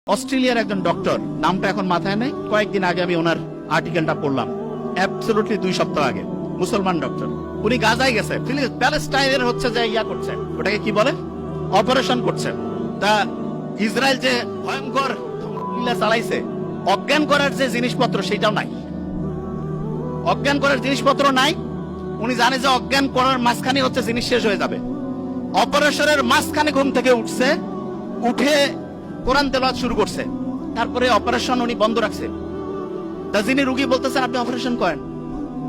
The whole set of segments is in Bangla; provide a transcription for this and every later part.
অস্ট্রেলিয়ার একজন ডক্টর, নামটা এখন মাথায় নেই, কয়েকদিন আগে আমি ওনার আর্টিকেলটা পড়লাম, অ্যাবসলিউটলি 2 সপ্তাহ আগে। মুসলমান ডক্টর, উনি গাজায় গেছে, প্যালেস্টাইনের হচ্ছে যে ইয়া করছে, ওটাকে কি বলে, অপারেশন করছে। তা ইসরায়েল যে ভয়ঙ্কর চালাইছে, অজ্ঞান করার যে জিনিসপত্র সেটাও নাই, অজ্ঞান করার জিনিসপত্র নাই। উনি জানে যে অজ্ঞান করার মাঝখানে হচ্ছে জিনিস শেষ হয়ে যাবে। অপারেশনের মাঝখানে ঘুম থেকে উঠছে, উঠে কোরআন তেলাওয়াত শুরু করছে। তারপরে অপারেশন উনি বন্ধ রাখছে। তা যিনি রুগী বলতেছেন আপনি অপারেশন করেন,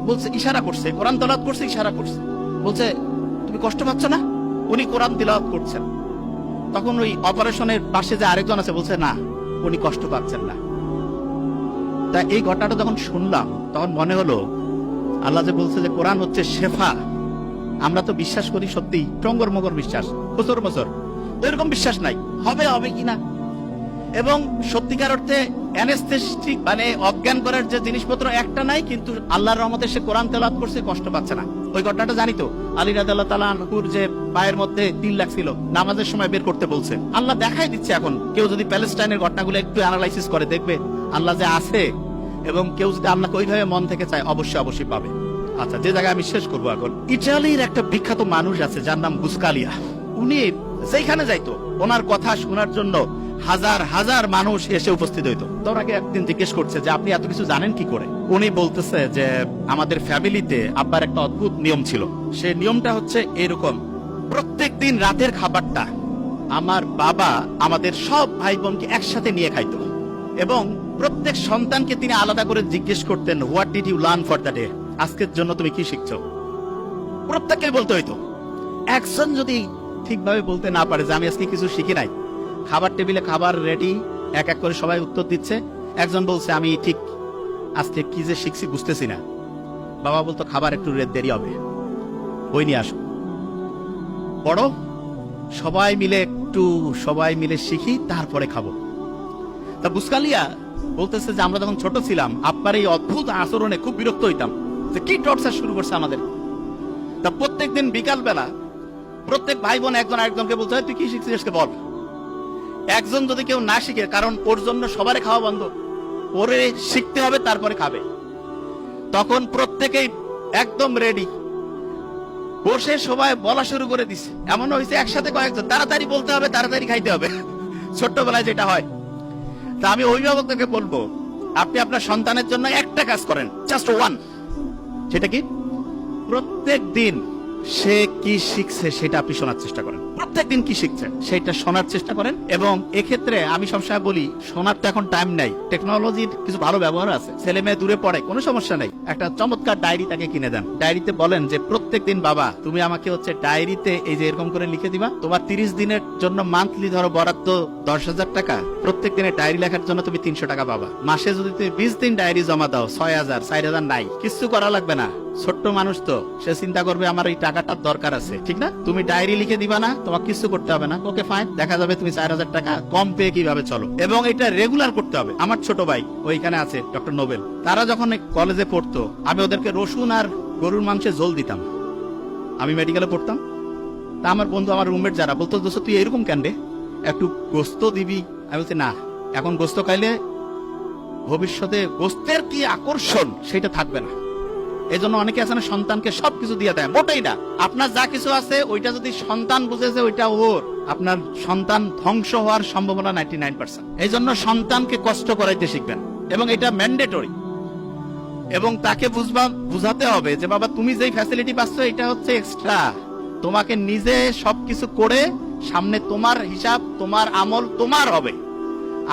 বলছে ইশারা করছে, কোরআন তেলাওয়াত করছে, ইশারা করছে, বলছে তুমি কষ্ট পাচ্ছ না? উনি কোরআন তেলাওয়াত করছেন। তখন ওই অপারেশনের পাশে যে আরেকজন আছে বলছে না, উনি কষ্ট পাচ্ছেন না। তা এই ঘটনাটা যখন শুনলাম তখন মনে হলো আল্লাহ যে বলছে যে কোরআন হচ্ছে শেফা, আমরা তো বিশ্বাস করি সত্যি টঙ্গর মগর বিশ্বাস, বছর বছর এরকম বিশ্বাস নাই হবে হবে কিনা। এবং সত্যিকার অর্থে অ্যানেস্থেটিক মানে অজ্ঞান করার যে জিনিসপত্র একটা নাই, কিন্তু আল্লাহর রহমতে সে কোরআন তেলাওয়াত করছে, কষ্ট পাচ্ছে না। ওই ঘটনাটা জানি তো, আলী রাদিয়াল্লাহু তাআলা আনহুর যে পায়ের মধ্যে তিল লাগছিল, নামাজের সময় বের করতে বলছে। আল্লাহ দেখাই দিচ্ছে। এখন কেউ যদি প্যালেস্টাইনের ঘটনাগুলো একটু অ্যানালাইসিস করে দেখবে আল্লাহ যে আছে, এবং কেউ যদি আল্লাহকে ওইভাবে মন থেকে চায় অবশ্যই অবশ্যই পাবে। আচ্ছা, যে জায়গায় আমি শেষ করবো এখন, ইটালির একটা বিখ্যাত মানুষ আছে যার নাম বুসকালিয়া। উনি যেখানে যাইতো ওনার কথা শোনার জন্য হাজার হাজার মানুষ এসে উপস্থিত হইতো। তো ওনাকে একদিন জিজ্ঞেস করছে যে আপনি এত কিছু জানেন কি করে? উনি বলতেছে যে আমাদের ফ্যামিলিতে আব্বার একটা অদ্ভুত নিয়ম ছিল। সে নিয়মটা হচ্ছে এরকম, প্রত্যেক দিন রাতের খাবারটা আমার বাবা আমাদের সব ভাই বোনকে একসাথে নিয়ে খাইতো, এবং প্রত্যেক সন্তানকে তিনি আলাদা করে জিজ্ঞেস করতেন what did you learn for the day, আজকের জন্য তুমি কি শিখছো? প্রত্যেককে বলতে হইতো। একজন যদি ঠিকভাবে বলতে না পারে যে আমি আজকে কিছু শিখি নাই, খাবার টেবিলে খাবার রেডি, এক এক করে সবাই উত্তর দিচ্ছে। একজন বলছে আমি ঠিক আজকে কি যে শিখছি বুঝতেছি না, বাবা বলতো খাবার একটু দেরি হবে, বই নিয়ে আসো, পড়ো, সবাই মিলে শিখি, তারপরে খাবো। তা বুসকালিয়া বলতেছে যে আমরা যখন ছোট ছিলাম আপনার এই অদ্ভুত আচরণে খুব বিরক্ত হইতাম, যে কি টর্চার শুরু করছে আমাদের। তা প্রত্যেকদিন বিকাল বেলা প্রত্যেক ভাই বোন একজন আরেকজনকে বলতে হয় তুই কি শিখছিস বল। একজন যদি কেউ না শিখে, কারণ ওর জন্য সবারই খাওয়া বন্ধ, ওরে শিখতে হবে তারপরে খাবে, তখন প্রত্যেকেই একদম রেডি বসে সবাই বলা শুরু করে দিছে। এমন হয়েছে একসাথে কয়েকজন, তাড়াতাড়ি বলতে হবে, তাড়াতাড়ি খাইতে হবে, ছোট্টবেলায় যেটা হয়। তা আমি অভিভাবককে বলবো আপনি আপনার সন্তানের জন্য একটা কাজ করেন, জাস্ট ওয়ান। সেটা কি? প্রত্যেক দিন সে কি শিখছে সেটা আপনি শোনার চেষ্টা করেন, প্রত্যেকদিন কি শিখছে সেটা শোনার চেষ্টা করেন। এবং এক্ষেত্রে আমি সবসময় বলি শোনার তো এখন টাইম নাই, টেকনোলজির কিছু ভালো ব্যবহার আছে, ছেলে মেয়ে দূরে পড়ে কোনো সমস্যা নেই, একটা চমৎকার ডায়েরি তাকে কিনে দেন। ডায়েরিতে বলেন যে প্রত্যেকদিন বাবা তুমি আমাকে হচ্ছে ডায়েরিতে এই যে এরকম করে লিখে দিবা, তোমার 30 দিনের জন্য মান্থলি ধরো বরাদ্দ 10,000 টাকা, প্রত্যেক দিনে ডায়েরি লেখার জন্য তুমি 300 টাকা পাবা। মাসে যদি তুমি 20 দিন ডায়েরি জমা দাও 6,000, 4,000 নাই, কিছু করা লাগবে না। ছোট্ট মানুষ তো, সে চিন্তা করবে আমার এই টাকাটার দরকার আছে, ঠিক না? তুমি ডায়েরি লিখে দিবা না, তোমাকে কিছু করতে হবে না, ওকে ফাইন, দেখা যাবে তুমি 4,000 টাকা কম পেয়ে কিভাবে চলো। এবং এটা রেগুলার করতে হবে। আমার ছোট ভাই ওইখানে আছে ডক্টর নোবেল, তারা যখন কলেজে পড়তো আমি ওদেরকে রসুন আর গরুর মাংসের ঝোল দিতাম, আমি মেডিকেলে পড়তাম। তা আমার বন্ধু, আমার রুমমেট যারা বলতো দোস্ত তুই এরকম কেন রে, একটু গোস্ত দিবি। আমি বলছি না, এখন গোস্ত খাইলে ভবিষ্যতে গোস্তের কি আকর্ষণ সেটা থাকবে না। এই জন্য অনেকে আছে না সন্তানকে সবকিছু দিয়ে দেয়, মোটেই না। আপনার যা কিছু আছে ওইটা যদি সন্তান বুঝেছে ওইটা ওর, আপনার সন্তান ধ্বংস হওয়ার সম্ভাবনা 99%। এই জন্য সন্তানকে কষ্ট করাইতে শিখবেন, এবং এটা ম্যান্ডেটরি। এবং তাকে বুঝাতে হবে যে বাবা তুমি যেই ফ্যাসিলিটি পাচ্ছ এটা হচ্ছে এক্সট্রা, তোমাকে নিজে সবকিছু করে সামনে তোমার হিসাব, তোমার আমল তোমার হবে।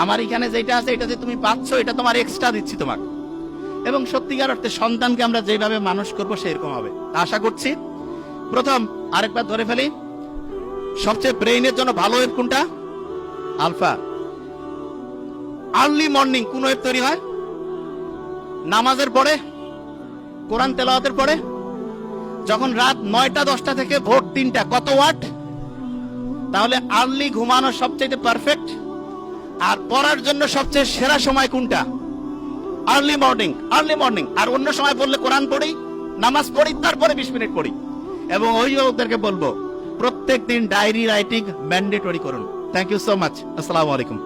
আমার এখানে যেটা আছে এটা যে তুমি পাচ্ছ এটা তোমার এক্সট্রা দিচ্ছি তোমাকে। এবং সত্যিকার অর্থে সন্তানকে আমরা যেভাবে মানুষ করবো সেরকম হবে আশা করছি। প্রথম আরেকবার ধরে ফেলি, সবচেয়ে ব্রেইনের জন্য ভালো ওয়েব কোনটা? আলফা। আর্লি মর্নিং কোন ওয়েব তৈরি হয়? নামাজের পরে, কোরআন তেলাওয়াতের পরে। যখন রাত 9টা 10টা থেকে ভোর 3টা, কত ওয়াট? তাহলে আর্লি ঘুমানো সবচেয়ে পারফেক্ট। আর পড়ার জন্য সবচেয়ে সেরা সময় কোনটা? Early morning. আর অন্য সময় বললে কোরআন পড়ি, নামাজ পড়ি, তারপরে 20 মিনিট পড়ি। এবং অভিভাবকদেরকে বলবো প্রত্যেক দিন ডায়েরি রাইটিং ম্যান্ডেটরি করুন। Thank you so much. আসসালামু আলাইকুম।